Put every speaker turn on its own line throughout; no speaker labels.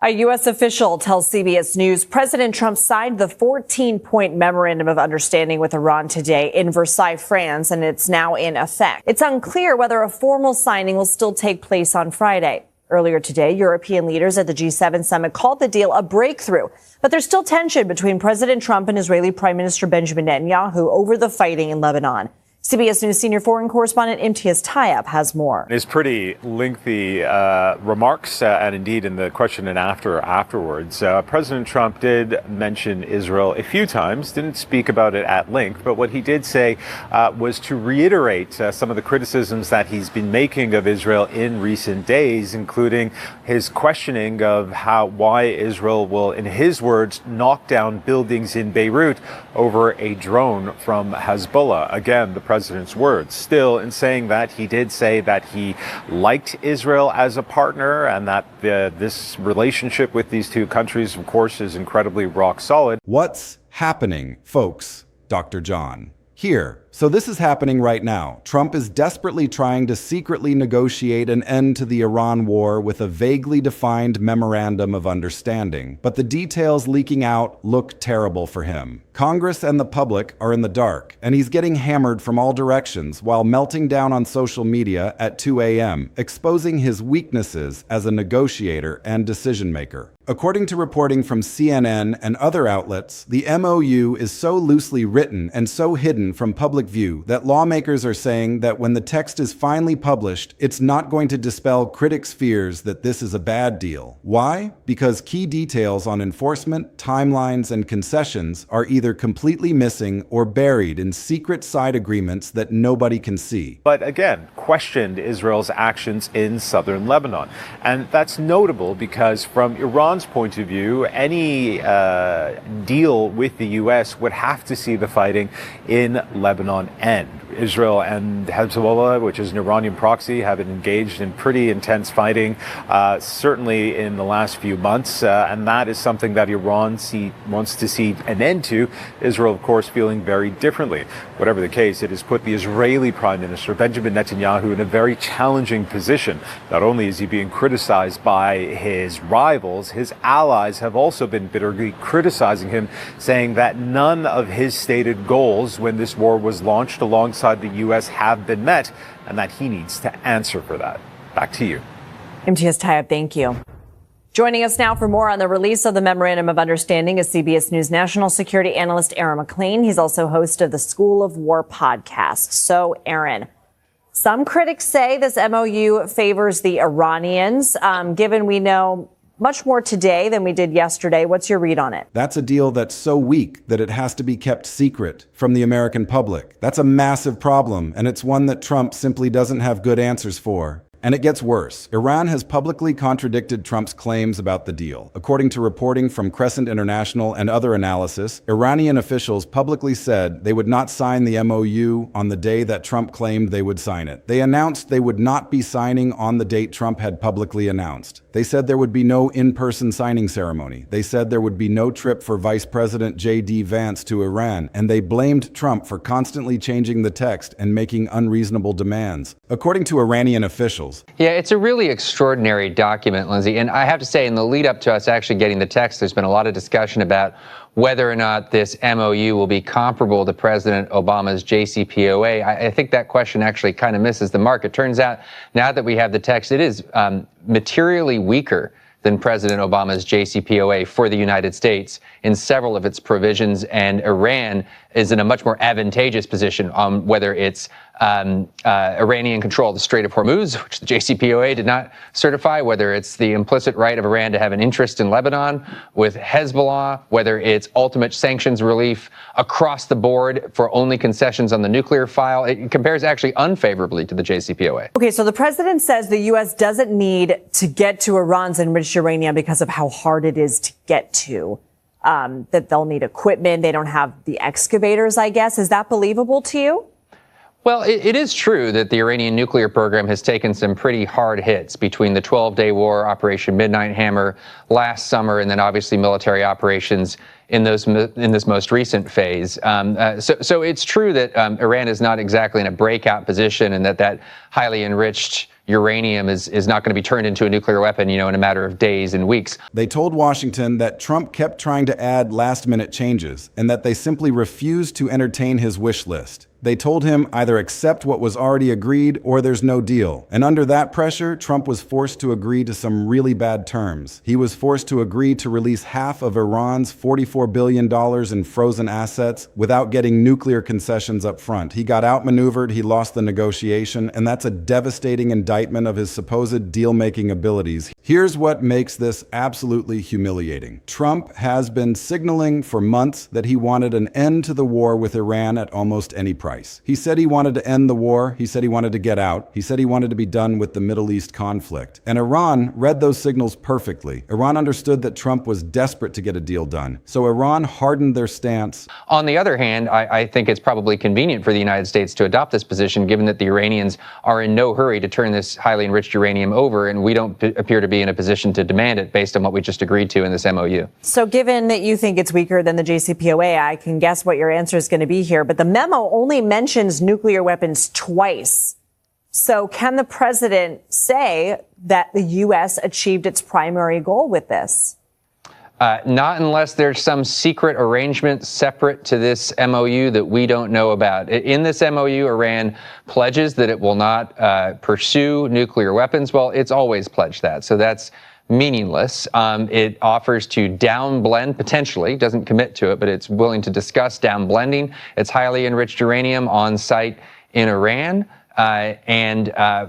A U.S. official tells CBS News President Trump signed the 14-point memorandum of understanding with Iran today in Versailles, France, and it's now in effect. It's unclear whether a formal signing will still take place on Friday. Earlier today, European leaders at the G7 summit called the deal a breakthrough. But there's still tension between President Trump and Israeli Prime Minister Benjamin Netanyahu over the fighting in Lebanon. CBS News senior foreign correspondent MTS Tayyab has more.
It's pretty lengthy remarks, and indeed in the question and afterwards. President Trump did mention Israel a few times, didn't speak about it at length, but what he did say was to reiterate some of the criticisms that he's been making of Israel in recent days, including his questioning of why Israel will, in his words, knock down buildings in Beirut over a drone from Hezbollah. Again, the president's words. Still, in saying that, he did say that he liked Israel as a partner and that this relationship with these two countries, of course, is incredibly rock solid.
What's happening, folks? Dr. John here. So this is happening right now. Trump is desperately trying to secretly negotiate an end to the Iran war with a vaguely defined memorandum of understanding. But the details leaking out look terrible for him. Congress and the public are in the dark, and he's getting hammered from all directions while melting down on social media at 2 a.m., exposing his weaknesses as a negotiator and decision maker. According to reporting from CNN and other outlets, the MOU is so loosely written and so hidden from public view that lawmakers are saying that when the text is finally published, it's not going to dispel critics' fears that this is a bad deal. Why? Because key details on enforcement, timelines, and concessions are either completely missing or buried in secret side agreements that nobody can see.
But again, questioned Israel's actions in southern Lebanon. And that's notable because from Iran's point of view, any deal with the U.S. would have to see the fighting in Lebanon end. Israel and Hezbollah, which is an Iranian proxy, have been engaged in pretty intense fighting, certainly in the last few months, and that is something that Iran wants to see an end to. Israel, of course, feeling very differently. Whatever the case, it has put the Israeli Prime Minister, Benjamin Netanyahu, in a very challenging position. Not only is he being criticized by his rivals, his allies have also been bitterly criticizing him, saying that none of his stated goals when this war was launched alongside the U.S. have been met, and that he needs to answer for that. Back to you.
MTS Tayyab, thank you. Joining us now for more on the release of the Memorandum of Understanding is CBS News national security analyst Aaron McLean. He's also host of the School of War podcast. So, Aaron, some critics say this MOU favors the Iranians, given we know much more today than we did yesterday. What's your read on it?
That's a deal that's so weak that it has to be kept secret from the American public. That's a massive problem, and it's one that Trump simply doesn't have good answers for. And it gets worse. Iran has publicly contradicted Trump's claims about the deal. According to reporting from Crescent International and other analysis, Iranian officials publicly said they would not sign the MOU on the day that Trump claimed they would sign it. They announced they would not be signing on the date Trump had publicly announced. They said there would be no in-person signing ceremony. They said there would be no trip for Vice President J.D. Vance to Iran, and they blamed Trump for constantly changing the text and making unreasonable demands. According to Iranian officials,
yeah, it's a really extraordinary document, Lindsay. And I have to say, in the lead up to us actually getting the text, there's been a lot of discussion about whether or not this MOU will be comparable to President Obama's JCPOA. I think that question actually kind of misses the mark. It turns out now that we have the text, it is materially weaker than President Obama's JCPOA for the United States in several of its provisions, and Iran is in a much more advantageous position on whether it's Iranian control of the Strait of Hormuz, which the JCPOA did not certify, whether it's the implicit right of Iran to have an interest in Lebanon with Hezbollah, whether it's ultimate sanctions relief across the board for only concessions on the nuclear file. It compares actually unfavorably to the JCPOA.
Okay, so the president says the U.S. doesn't need to get to Iran's enriched uranium because of how hard it is to get to. That they'll need equipment. They don't have the excavators, I guess. Is that believable to you?
Well, it is true that the Iranian nuclear program has taken some pretty hard hits between the 12-day war, Operation Midnight Hammer last summer, and then obviously military operations in this most recent phase. So it's true that Iran is not exactly in a breakout position, and that highly enriched uranium is not going to be turned into a nuclear weapon, in a matter of days and weeks.
They told Washington that Trump kept trying to add last-minute changes and that they simply refused to entertain his wish list. They told him either accept what was already agreed or there's no deal. And under that pressure, Trump was forced to agree to some really bad terms. He was forced to agree to release half of Iran's $44 billion in frozen assets without getting nuclear concessions up front. He got outmaneuvered, he lost the negotiation, and that's a devastating indictment of his supposed deal-making abilities. Here's what makes this absolutely humiliating. Trump has been signaling for months that he wanted an end to the war with Iran at almost any price. He said he wanted to end the war. He said he wanted to get out. He said he wanted to be done with the Middle East conflict. And Iran read those signals perfectly. Iran understood that Trump was desperate to get a deal done. So Iran hardened their stance.
On the other hand, I think it's probably convenient for the United States to adopt this position, given that the Iranians are in no hurry to turn this highly enriched uranium over, and we don't appear to be in a position to demand it based on what we just agreed to in this MOU.
So given that you think it's weaker than the JCPOA, I can guess what your answer is going to be here. But the memo only mentions nuclear weapons twice. So can the president say that the U.S. achieved its primary goal with this?
Not unless there's some secret arrangement separate to this MOU that we don't know about. In this MOU, Iran pledges that it will not pursue nuclear weapons. Well, it's always pledged that. So that's meaningless. It offers to downblend, potentially, doesn't commit to it, but it's willing to discuss downblending its highly enriched uranium on site in Iran.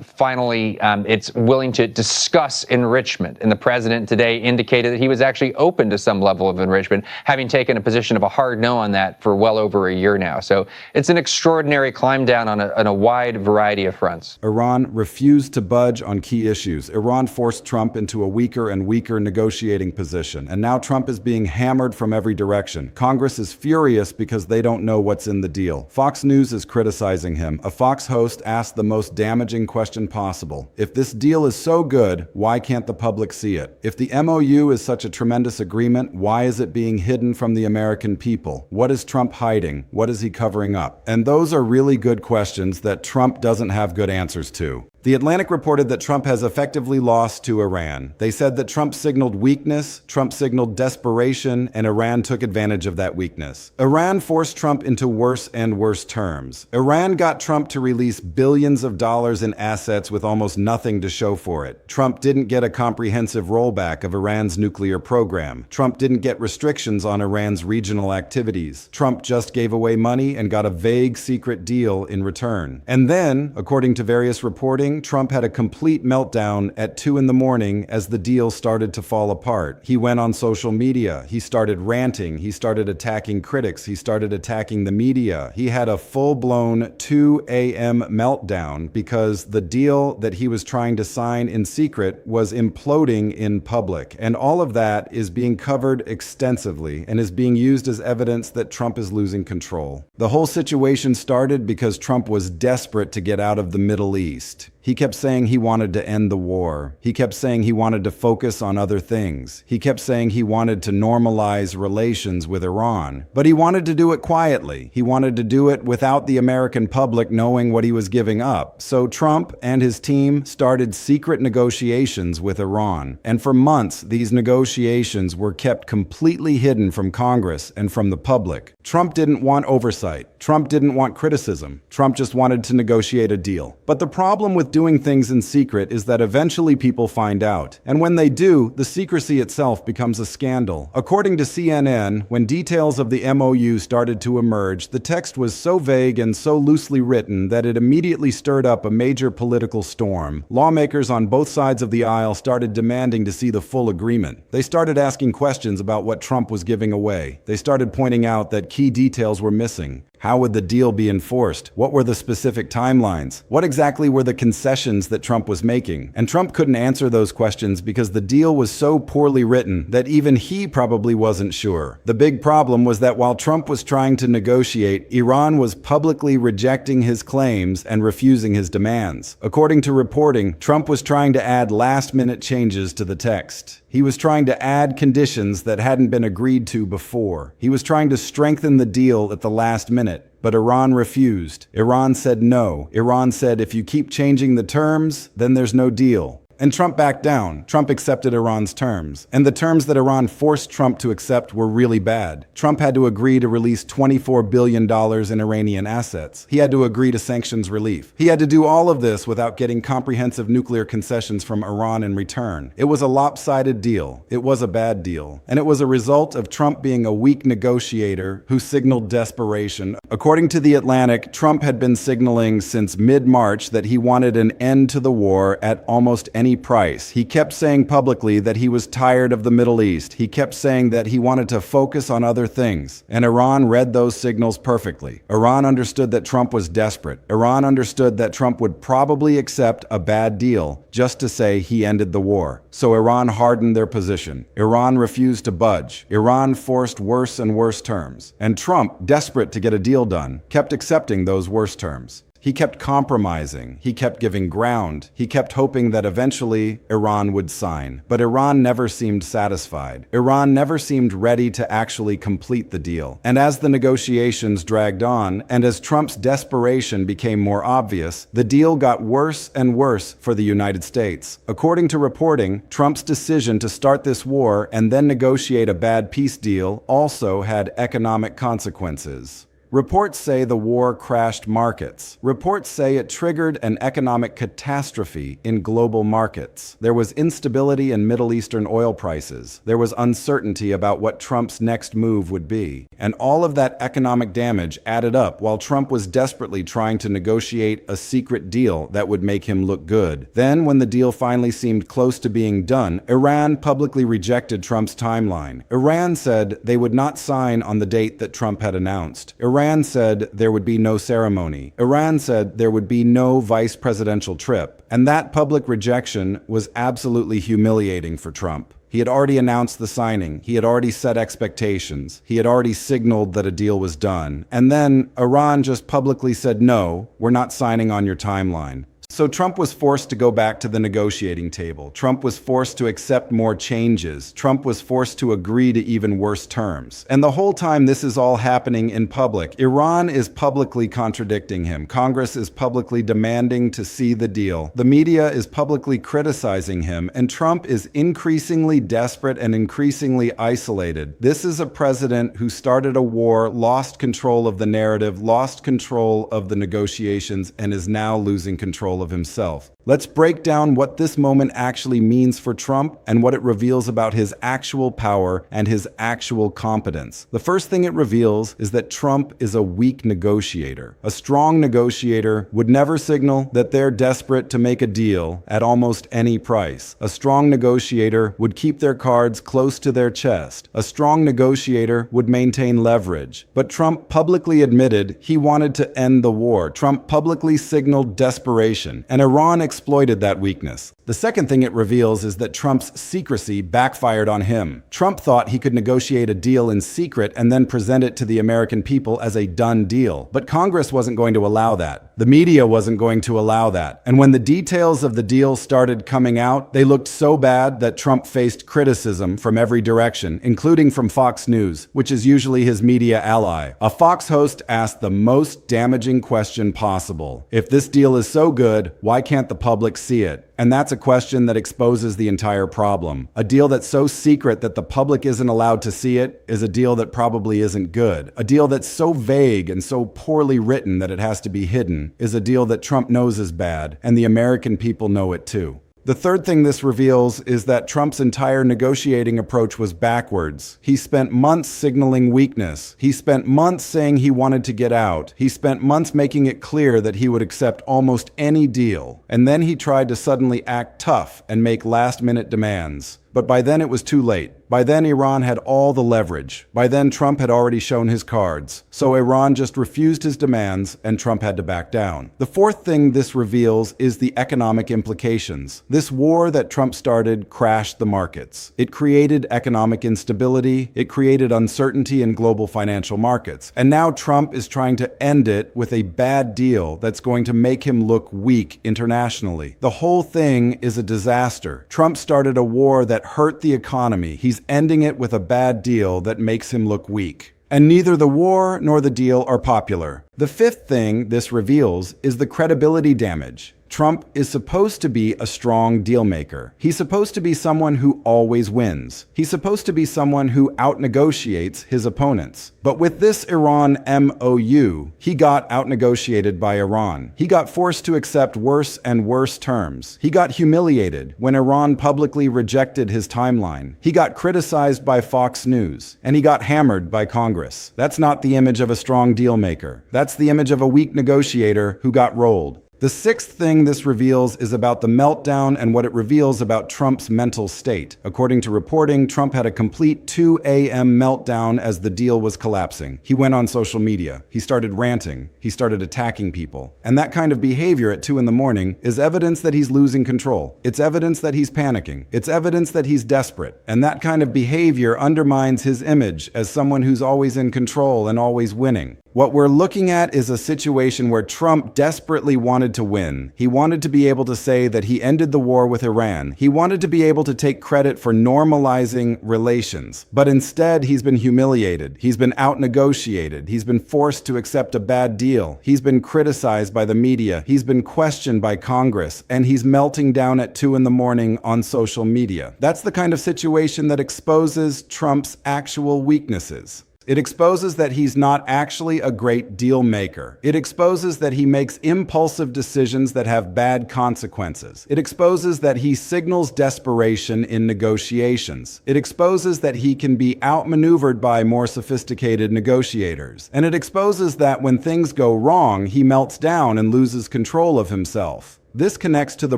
Finally, it's willing to discuss enrichment. And the president today indicated that he was actually open to some level of enrichment, having taken a position of a hard no on that for well over a year now. So it's an extraordinary climb down on a wide variety of fronts.
Iran refused to budge on key issues. Iran forced Trump into a weaker and weaker negotiating position. And now Trump is being hammered from every direction. Congress is furious because they don't know what's in the deal. Fox News is criticizing him. A Fox host asked the most damaging question possible. If this deal is so good, why can't the public see it? If the MOU is such a tremendous agreement, why is it being hidden from the American people? What is Trump hiding? What is he covering up? And those are really good questions that Trump doesn't have good answers to. The Atlantic reported that Trump has effectively lost to Iran. They said that Trump signaled weakness, Trump signaled desperation, and Iran took advantage of that weakness. Iran forced Trump into worse and worse terms. Iran got Trump to release billions of dollars in assets with almost nothing to show for it. Trump didn't get a comprehensive rollback of Iran's nuclear program. Trump didn't get restrictions on Iran's regional activities. Trump just gave away money and got a vague secret deal in return. And then, according to various reporting, Trump had a complete meltdown at 2 a.m. as the deal started to fall apart. He went on social media. He started ranting. He started attacking critics. He started attacking the media. He had a full-blown 2 a.m. meltdown because the deal that he was trying to sign in secret was imploding in public. And all of that is being covered extensively and is being used as evidence that Trump is losing control. The whole situation started because Trump was desperate to get out of the Middle East. He kept saying he wanted to end the war. He kept saying he wanted to focus on other things. He kept saying he wanted to normalize relations with Iran. But he wanted to do it quietly. He wanted to do it without the American public knowing what he was giving up. So Trump and his team started secret negotiations with Iran. And for months, these negotiations were kept completely hidden from Congress and from the public. Trump didn't want oversight. Trump didn't want criticism. Trump just wanted to negotiate a deal. But the problem with doing things in secret is that eventually people find out. And when they do, the secrecy itself becomes a scandal. According to CNN, when details of the MOU started to emerge, the text was so vague and so loosely written that it immediately stirred up a major political storm. Lawmakers on both sides of the aisle started demanding to see the full agreement. They started asking questions about what Trump was giving away. They started pointing out that key details were missing. How would the deal be enforced? What were the specific timelines? What exactly were the concessions that Trump was making? And Trump couldn't answer those questions because the deal was so poorly written that even he probably wasn't sure. The big problem was that while Trump was trying to negotiate, Iran was publicly rejecting his claims and refusing his demands. According to reporting, Trump was trying to add last-minute changes to the text. He was trying to add conditions that hadn't been agreed to before. He was trying to strengthen the deal at the last minute. But Iran refused. Iran said no. Iran said, if you keep changing the terms, then there's no deal. And Trump backed down. Trump accepted Iran's terms. And the terms that Iran forced Trump to accept were really bad. Trump had to agree to release $24 billion in Iranian assets. He had to agree to sanctions relief. He had to do all of this without getting comprehensive nuclear concessions from Iran in return. It was a lopsided deal. It was a bad deal. And it was a result of Trump being a weak negotiator who signaled desperation. According to The Atlantic, Trump had been signaling since mid-March that he wanted an end to the war at almost any price. He kept saying publicly that he was tired of the Middle East. He kept saying that he wanted to focus on other things. And Iran read those signals perfectly. Iran understood that Trump was desperate. Iran understood that Trump would probably accept a bad deal just to say he ended the war. So Iran hardened their position. Iran refused to budge. Iran forced worse and worse terms. And Trump, desperate to get a deal done, kept accepting those worse terms. He kept compromising. He kept giving ground. He kept hoping that eventually Iran would sign. But Iran never seemed satisfied. Iran never seemed ready to actually complete the deal. And as the negotiations dragged on, and as Trump's desperation became more obvious, the deal got worse and worse for the United States. According to reporting, Trump's decision to start this war and then negotiate a bad peace deal also had economic consequences. Reports say the war crashed markets. Reports say it triggered an economic catastrophe in global markets. There was instability in Middle Eastern oil prices. There was uncertainty about what Trump's next move would be. And all of that economic damage added up while Trump was desperately trying to negotiate a secret deal that would make him look good. Then, when the deal finally seemed close to being done, Iran publicly rejected Trump's timeline. Iran said they would not sign on the date that Trump had announced. Iran said there would be no ceremony. Iran said there would be no vice presidential trip. And that public rejection was absolutely humiliating for Trump. He had already announced the signing. He had already set expectations. He had already signaled that a deal was done. And then Iran just publicly said, no, we're not signing on your timeline. So Trump was forced to go back to the negotiating table. Trump was forced to accept more changes. Trump was forced to agree to even worse terms. And the whole time this is all happening in public, Iran is publicly contradicting him. Congress is publicly demanding to see the deal. The media is publicly criticizing him, and Trump is increasingly desperate and increasingly isolated. This is a president who started a war, lost control of the narrative, lost control of the negotiations, and is now losing control of himself. Let's break down what this moment actually means for Trump and what it reveals about his actual power and his actual competence. The first thing it reveals is that Trump is a weak negotiator. A strong negotiator would never signal that they're desperate to make a deal at almost any price. A strong negotiator would keep their cards close to their chest. A strong negotiator would maintain leverage. But Trump publicly admitted he wanted to end the war. Trump publicly signaled desperation, and Iran exploited that weakness. The second thing it reveals is that Trump's secrecy backfired on him. Trump thought he could negotiate a deal in secret and then present it to the American people as a done deal. But Congress wasn't going to allow that. The media wasn't going to allow that. And when the details of the deal started coming out, they looked so bad that Trump faced criticism from every direction, including from Fox News, which is usually his media ally. A Fox host asked the most damaging question possible. If this deal is so good, why can't the public see it? And that's a question that exposes the entire problem. A deal that's so secret that the public isn't allowed to see it is a deal that probably isn't good. A deal that's so vague and so poorly written that it has to be hidden is a deal that Trump knows is bad, and the American people know it too. The third thing this reveals is that Trump's entire negotiating approach was backwards. He spent months signaling weakness. He spent months saying he wanted to get out. He spent months making it clear that he would accept almost any deal. And then he tried to suddenly act tough and make last-minute demands. But by then it was too late. By then Iran had all the leverage. By then Trump had already shown his cards. So Iran just refused his demands and Trump had to back down. The fourth thing this reveals is the economic implications. This war that Trump started crashed the markets. It created economic instability. It created uncertainty in global financial markets. And now Trump is trying to end it with a bad deal that's going to make him look weak internationally. The whole thing is a disaster. Trump started a war that hurt the economy. He's ending it with a bad deal that makes him look weak. And neither the war nor the deal are popular. The fifth thing this reveals is the credibility damage. Trump is supposed to be a strong deal maker. He's supposed to be someone who always wins. He's supposed to be someone who outnegotiates his opponents. But with this Iran MOU, he got outnegotiated by Iran. He got forced to accept worse and worse terms. He got humiliated when Iran publicly rejected his timeline. He got criticized by Fox News, and he got hammered by Congress. That's not the image of a strong deal maker. That's the image of a weak negotiator who got rolled. The sixth thing this reveals is about the meltdown and what it reveals about Trump's mental state. According to reporting, Trump had a complete 2 a.m. meltdown as the deal was collapsing. He went on social media. He started ranting. He started attacking people. And that kind of behavior at 2 in the morning is evidence that he's losing control. It's evidence that he's panicking. It's evidence that he's desperate. And that kind of behavior undermines his image as someone who's always in control and always winning. What we're looking at is a situation where Trump desperately wanted to win. He wanted to be able to say that he ended the war with Iran. He wanted to be able to take credit for normalizing relations. But instead, he's been humiliated. He's been outnegotiated. He's been forced to accept a bad deal. He's been criticized by the media. He's been questioned by Congress. And he's melting down at 2 in the morning on social media. That's the kind of situation that exposes Trump's actual weaknesses. It exposes that he's not actually a great deal maker. It exposes that he makes impulsive decisions that have bad consequences. It exposes that he signals desperation in negotiations. It exposes that he can be outmaneuvered by more sophisticated negotiators. And it exposes that when things go wrong, he melts down and loses control of himself. This connects to the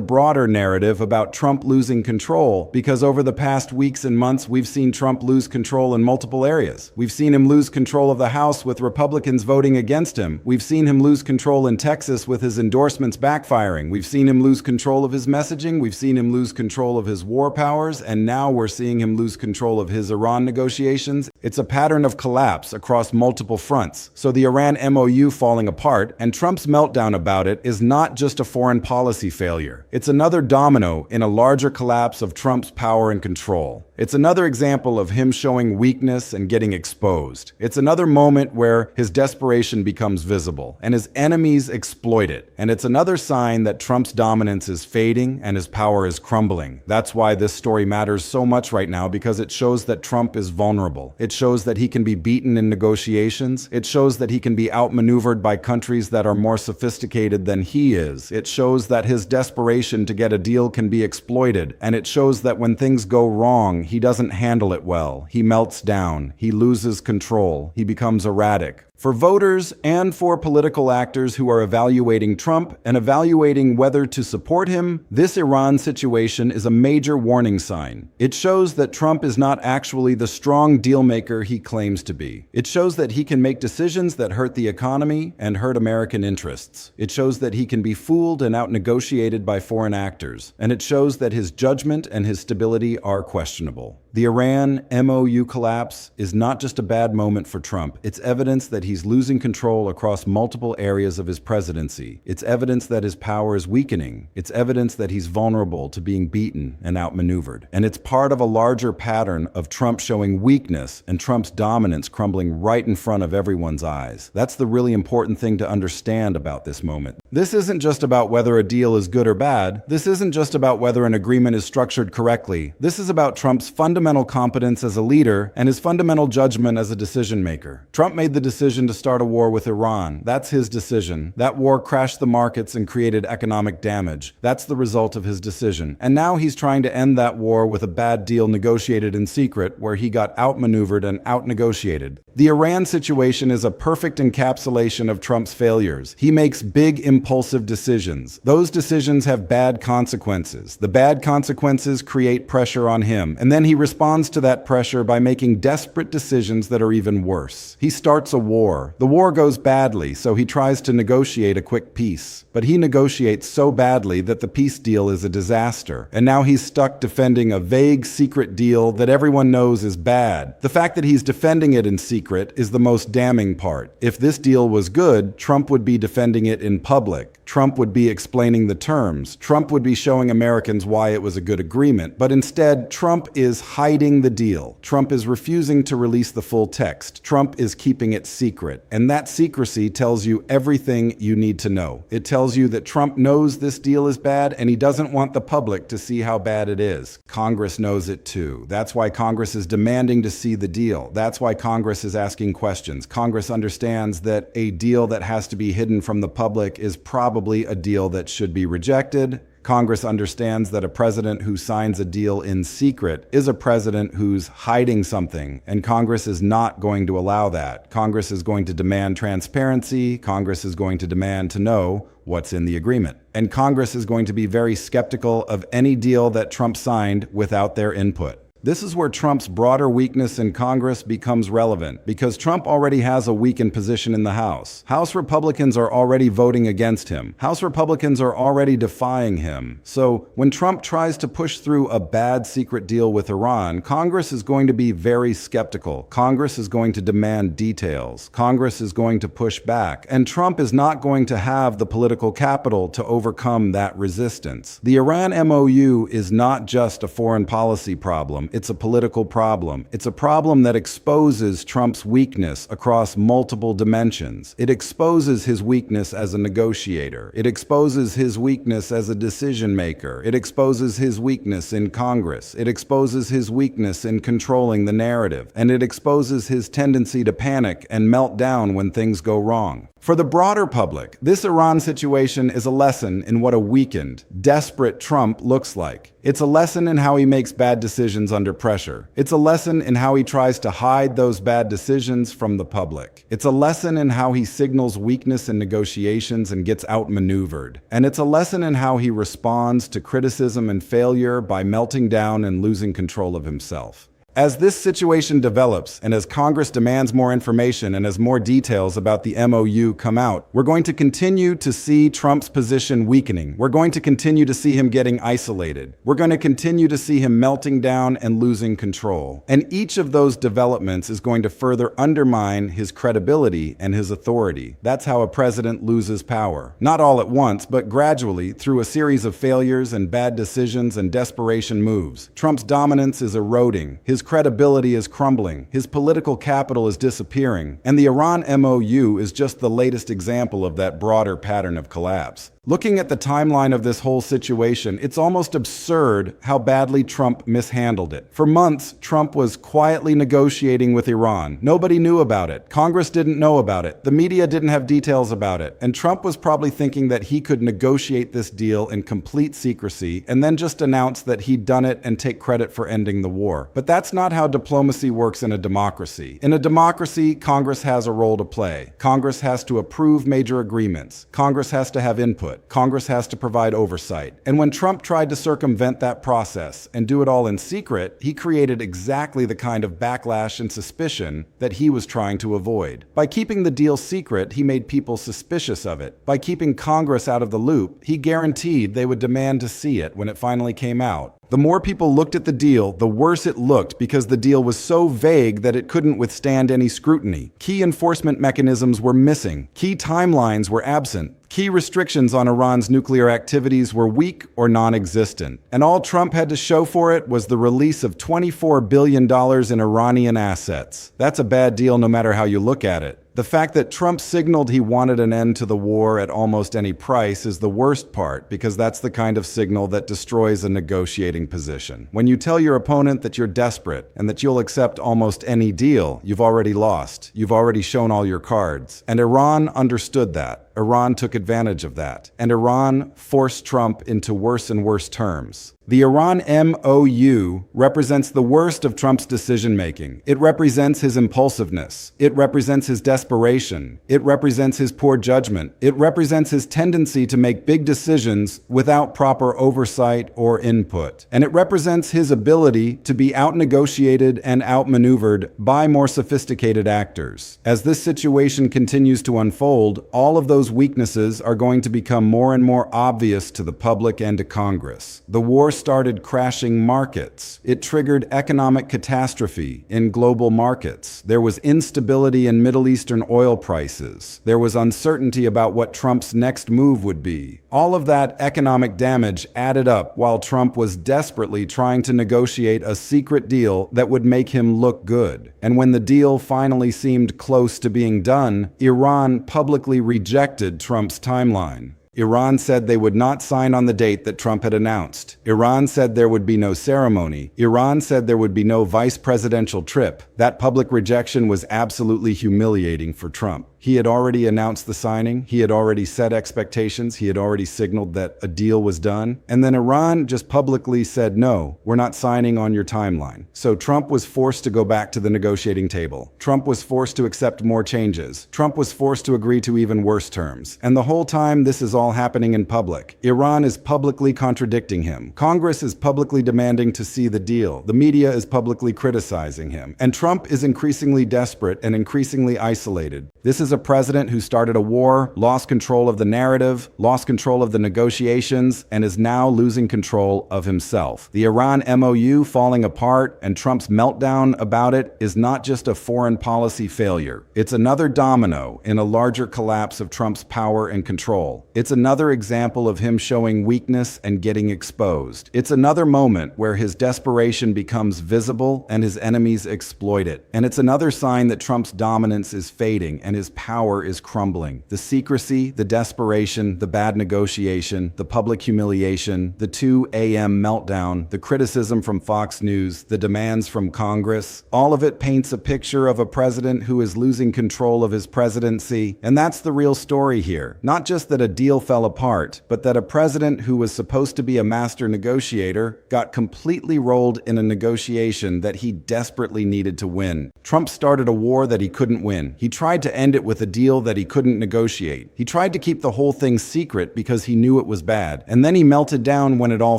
broader narrative about Trump losing control, because over the past weeks and months, we've seen Trump lose control in multiple areas. We've seen him lose control of the House with Republicans voting against him. We've seen him lose control in Texas with his endorsements backfiring. We've seen him lose control of his messaging. We've seen him lose control of his war powers. And now we're seeing him lose control of his Iran negotiations. It's a pattern of collapse across multiple fronts. So the Iran MOU falling apart and Trump's meltdown about it is not just a foreign policy failure. It's another domino in a larger collapse of Trump's power and control. It's another example of him showing weakness and getting exposed. It's another moment where his desperation becomes visible and his enemies exploit it. And it's another sign that Trump's dominance is fading and his power is crumbling. That's why this story matters so much right now, because it shows that Trump is vulnerable. It shows that he can be beaten in negotiations. It shows that he can be outmaneuvered by countries that are more sophisticated than he is. It shows that his desperation to get a deal can be exploited. And it shows that when things go wrong, he doesn't handle it well. He melts down. He loses control. He becomes erratic. For voters and for political actors who are evaluating Trump and evaluating whether to support him, this Iran situation is a major warning sign. It shows that Trump is not actually the strong deal maker he claims to be. It shows that he can make decisions that hurt the economy and hurt American interests. It shows that he can be fooled and outnegotiated by foreign actors. And it shows that his judgment and his stability are questionable. The Iran MOU collapse is not just a bad moment for Trump. It's evidence that he's losing control across multiple areas of his presidency. It's evidence that his power is weakening. It's evidence that he's vulnerable to being beaten and outmaneuvered. And it's part of a larger pattern of Trump showing weakness and Trump's dominance crumbling right in front of everyone's eyes. That's the really important thing to understand about this moment. This isn't just about whether a deal is good or bad. This isn't just about whether an agreement is structured correctly. This is about Trump's fundamental fundamental competence as a leader and his fundamental judgment as a decision maker. Trump made the decision to start a war with Iran. That's his decision. That war crashed the markets and created economic damage. That's the result of his decision. And now he's trying to end that war with a bad deal negotiated in secret where he got outmaneuvered and outnegotiated. The Iran situation is a perfect encapsulation of Trump's failures. He makes big, impulsive decisions. Those decisions have bad consequences. The bad consequences create pressure on him, and then he responds to that pressure by making desperate decisions that are even worse. He starts a war. The war goes badly, so he tries to negotiate a quick peace. But he negotiates so badly that the peace deal is a disaster. And now he's stuck defending a vague, secret deal that everyone knows is bad. The fact that he's defending it in secret is the most damning part. If this deal was good, Trump would be defending it in public. Trump would be explaining the terms. Trump would be showing Americans why it was a good agreement. But instead, Trump is hiding the deal. Trump is refusing to release the full text. Trump is keeping it secret. And that secrecy tells you everything you need to know. It tells you that Trump knows this deal is bad and he doesn't want the public to see how bad it is. Congress knows it too. That's why Congress is demanding to see the deal. That's why Congress is asking questions. Congress understands that a deal that has to be hidden from the public is probably a deal that should be rejected. Congress understands that a president who signs a deal in secret is a president who's hiding something, and Congress is not going to allow that. Congress is going to demand transparency. Congress is going to demand to know what's in the agreement. And Congress is going to be very skeptical of any deal that Trump signed without their input. This is where Trump's broader weakness in Congress becomes relevant, because Trump already has a weakened position in the House. House Republicans are already voting against him. House Republicans are already defying him. So when Trump tries to push through a bad secret deal with Iran, Congress is going to be very skeptical. Congress is going to demand details. Congress is going to push back. And Trump is not going to have the political capital to overcome that resistance. The Iran MOU is not just a foreign policy problem. It's a political problem. It's a problem that exposes Trump's weakness across multiple dimensions. It exposes his weakness as a negotiator. It exposes his weakness as a decision maker. It exposes his weakness in Congress. It exposes his weakness in controlling the narrative. And it exposes his tendency to panic and melt down when things go wrong. For the broader public, this Iran situation is a lesson in what a weakened, desperate Trump looks like. It's a lesson in how he makes bad decisions under pressure. It's a lesson in how he tries to hide those bad decisions from the public. It's a lesson in how he signals weakness in negotiations and gets outmaneuvered. And it's a lesson in how he responds to criticism and failure by melting down and losing control of himself. As this situation develops, and as Congress demands more information and as more details about the MOU come out, we're going to continue to see Trump's position weakening. We're going to continue to see him getting isolated. We're going to continue to see him melting down and losing control. And each of those developments is going to further undermine his credibility and his authority. That's how a president loses power. Not all at once, but gradually through a series of failures and bad decisions and desperation moves. Trump's dominance is eroding. His credibility is crumbling, his political capital is disappearing, and the Iran MOU is just the latest example of that broader pattern of collapse. Looking at the timeline of this whole situation, it's almost absurd how badly Trump mishandled it. For months, Trump was quietly negotiating with Iran. Nobody knew about it. Congress didn't know about it. The media didn't have details about it. And Trump was probably thinking that he could negotiate this deal in complete secrecy and then just announce that he'd done it and take credit for ending the war. But that's not how diplomacy works in a democracy. In a democracy, Congress has a role to play. Congress has to approve major agreements. Congress has to have input. Congress has to provide oversight. And when Trump tried to circumvent that process and do it all in secret, he created exactly the kind of backlash and suspicion that he was trying to avoid. By keeping the deal secret, he made people suspicious of it. By keeping Congress out of the loop, he guaranteed they would demand to see it when it finally came out. The more people looked at the deal, the worse it looked because the deal was so vague that it couldn't withstand any scrutiny. Key enforcement mechanisms were missing. Key timelines were absent. Key restrictions on Iran's nuclear activities were weak or non-existent. And all Trump had to show for it was the release of $24 billion in Iranian assets. That's a bad deal no matter how you look at it. The fact that Trump signaled he wanted an end to the war at almost any price is the worst part, because that's the kind of signal that destroys a negotiating position. When you tell your opponent that you're desperate and that you'll accept almost any deal, you've already lost. You've already shown all your cards. And Iran understood that. Iran took advantage of that. And Iran forced Trump into worse and worse terms. The Iran MOU represents the worst of Trump's decision-making. It represents his impulsiveness. It represents his desperation. It represents his poor judgment. It represents his tendency to make big decisions without proper oversight or input. And it represents his ability to be out-negotiated and outmaneuvered by more sophisticated actors. As this situation continues to unfold, all of those weaknesses are going to become more and more obvious to the public and to Congress. The war started crashing markets. It triggered economic catastrophe in global markets. There was instability in Middle Eastern oil prices. There was uncertainty about what Trump's next move would be. All of that economic damage added up while Trump was desperately trying to negotiate a secret deal that would make him look good. And when the deal finally seemed close to being done, Iran publicly rejected Trump's timeline. Iran said they would not sign on the date that Trump had announced. Iran said there would be no ceremony. Iran said there would be no vice presidential trip. That public rejection was absolutely humiliating for Trump. He had already announced the signing. He had already set expectations. He had already signaled that a deal was done. And then Iran just publicly said, no, we're not signing on your timeline. So Trump was forced to go back to the negotiating table. Trump was forced to accept more changes. Trump was forced to agree to even worse terms. And the whole time, this is all happening in public. Iran is publicly contradicting him. Congress is publicly demanding to see the deal. The media is publicly criticizing him. And Trump is increasingly desperate and increasingly isolated. This is a president who started a war, lost control of the narrative, lost control of the negotiations, and is now losing control of himself. The Iran MOU falling apart and Trump's meltdown about it is not just a foreign policy failure. It's another domino in a larger collapse of Trump's power and control. It's another example of him showing weakness and getting exposed. It's another moment where his desperation becomes visible and his enemies exploit it. And it's another sign that Trump's dominance is fading and his power is crumbling. The secrecy, the desperation, the bad negotiation, the public humiliation, the 2 a.m. meltdown, the criticism from Fox News, the demands from Congress, all of it paints a picture of a president who is losing control of his presidency. And that's the real story here. Not just that a deal fell apart, but that a president who was supposed to be a master negotiator got completely rolled in a negotiation that he desperately needed to win. Trump started a war that he couldn't win. He tried to end it with a deal that he couldn't negotiate. He tried to keep the whole thing secret because he knew it was bad. And then he melted down when it all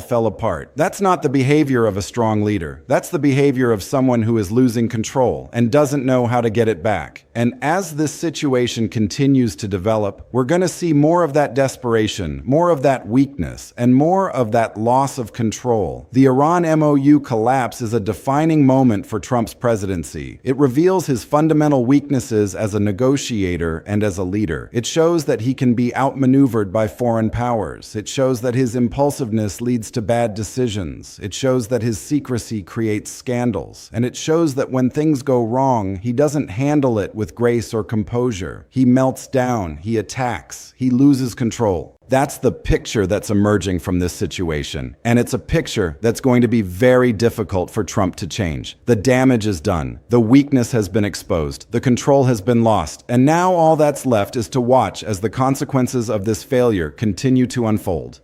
fell apart. That's not the behavior of a strong leader. That's the behavior of someone who is losing control and doesn't know how to get it back. And as this situation continues to develop, we're going to see more of that desperation, more of that weakness, and more of that loss of control. The Iran MOU collapse is a defining moment for Trump's presidency. It reveals his fundamental weaknesses as a negotiator and as a leader. It shows that he can be outmaneuvered by foreign powers. It shows that his impulsiveness leads to bad decisions. It shows that his secrecy creates scandals. And it shows that when things go wrong, he doesn't handle it with grace or composure. He melts down, he attacks, he loses control. That's the picture that's emerging from this situation. And it's a picture that's going to be very difficult for Trump to change. The damage is done. The weakness has been exposed. The control has been lost. And now all that's left is to watch as the consequences of this failure continue to unfold.